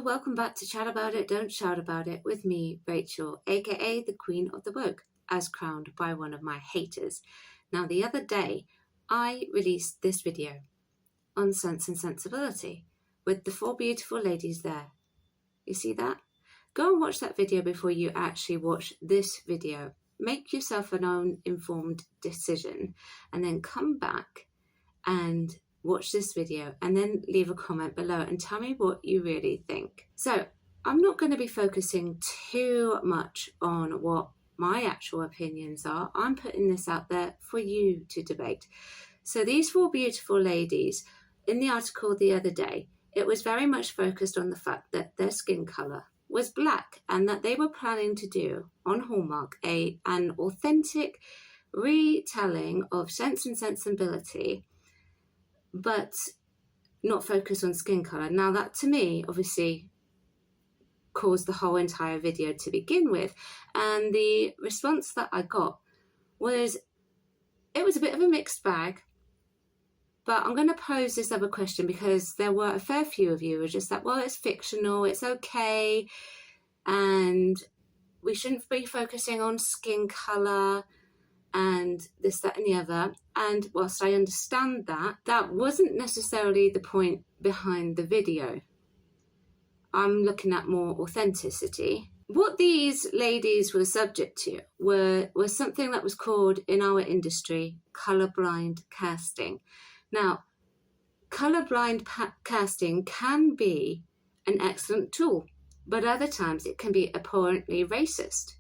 welcome back to Chat About It, Don't Shout About It with me, Rachel, aka the Queen of the Woke, as crowned by one of my haters. Now, the other day, I released this video on Sense and Sensibility with the four beautiful ladies there. You see that? Go and watch that video before you actually watch this video. Make yourself an own informed decision and then come back and watch this video and then leave a comment below and tell me what you really think. So I'm not going to be focusing too much on what my actual opinions are. I'm putting this out there for you to debate. So these four beautiful ladies, in the article the other day, it was very much focused on the fact that their skin colour was black and that they were planning to do on Hallmark an authentic retelling of Sense and Sensibility, but not focus on skin colour. Now that to me obviously caused the whole entire video to begin with, and the response that I got was, it was a bit of a mixed bag. But I'm going to pose this other question because there were a fair few of you who were just like, well, it's fictional, it's okay, and we shouldn't be focusing on skin colour and this, that and the other. And whilst I understand that, that wasn't necessarily the point behind the video. I'm looking at more authenticity. What these ladies were subject to was something that was called in our industry colourblind casting. Now, colourblind casting can be an excellent tool, but other times it can be abhorrently racist.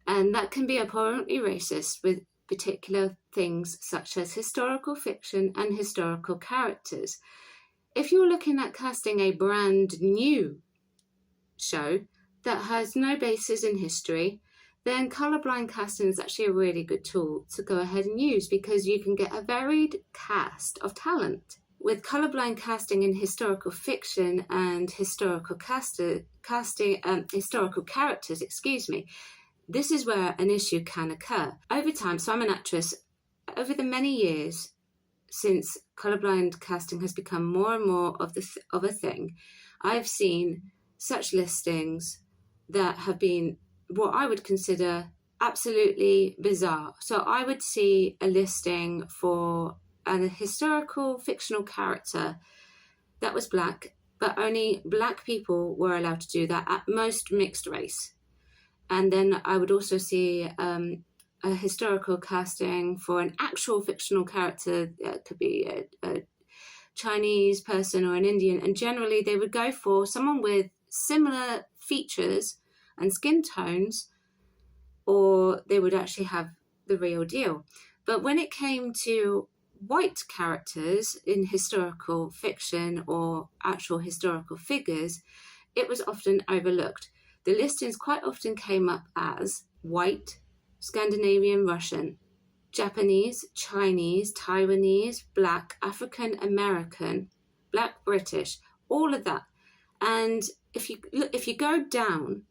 And that can be abhorrently racist with particular things such as historical fiction and historical characters. If you're looking at casting a brand new show that has no basis in history, then colourblind casting is actually a really good tool to go ahead and use because you can get a varied cast of talent. With colourblind casting in historical fiction and historical historical characters, this is where an issue can occur. Over time, so I'm an actress, over the many years since colourblind casting has become more and more of a thing, I've seen such listings that have been what I would consider absolutely bizarre. So I would see a listing for a historical fictional character that was black, but only black people were allowed to do that, at most mixed race. And then I would also see a historical casting for an actual fictional character. It could be a Chinese person or an Indian. And generally they would go for someone with similar features and skin tones, or they would actually have the real deal. But when it came to white characters in historical fiction or actual historical figures, it was often overlooked. The listings quite often came up as white, Scandinavian, Russian, Japanese, Chinese, Taiwanese, black, African American, black British, all of that. And if you go down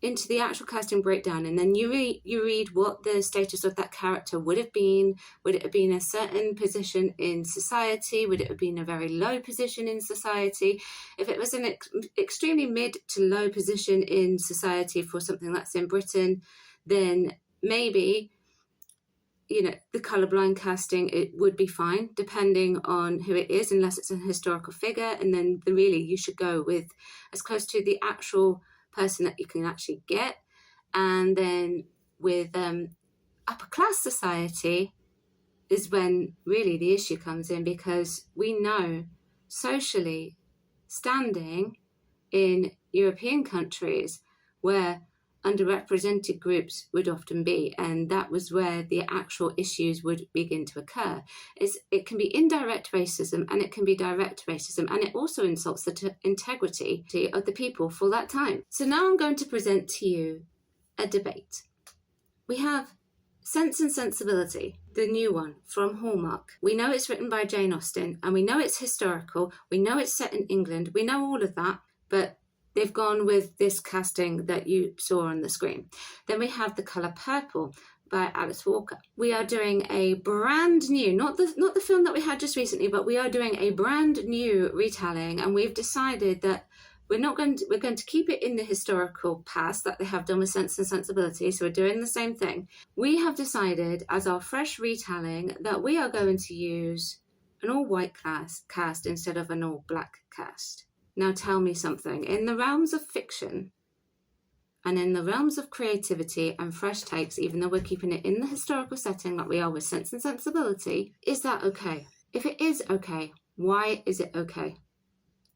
into the actual casting breakdown and then you read what the status of that character would have been it have been a certain position in society? Would it have been a very low position in society? If it was an extremely mid to low position in society for something that's in Britain, then maybe, the colourblind casting, it would be fine, depending on who it is, unless it's a historical figure. And then really you should go with as close to the actual person that you can actually get. And then with upper class society is when really the issue comes in, because we know socially standing in European countries where underrepresented groups would often be, and that was where the actual issues would begin to occur. It can be indirect racism and it can be direct racism, and it also insults the integrity of the people for that time. So now I'm going to present to you a debate. We have Sense and Sensibility, the new one from Hallmark. We know it's written by Jane Austen, and we know it's historical, we know it's set in England, we know all of that, but they've gone with this casting that you saw on the screen. Then we have the colour purple by Alice Walker. We are doing a brand new, not the film that we had just recently, but we are doing a brand new retelling, and we've decided that we're going to keep it in the historical past that they have done with Sense and Sensibility, so we're doing the same thing. We have decided as our fresh retelling that we are going to use an all-white cast instead of an all-black cast. Now tell me something. In the realms of fiction and in the realms of creativity and fresh takes, even though we're keeping it in the historical setting like we are with Sense and Sensibility, is that okay? If it is okay, why is it okay?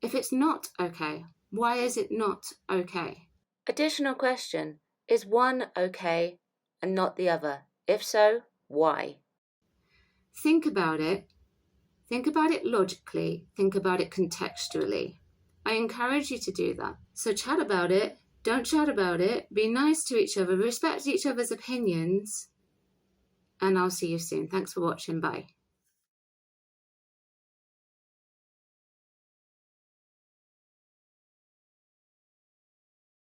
If it's not okay, why is it not okay? Additional question, is one okay and not the other? If so, why? Think about it. Think about it logically. Think about it contextually. I encourage you to do that. So chat about it. Don't chat about it. Be nice to each other. Respect each other's opinions. And I'll see you soon. Thanks for watching. Bye.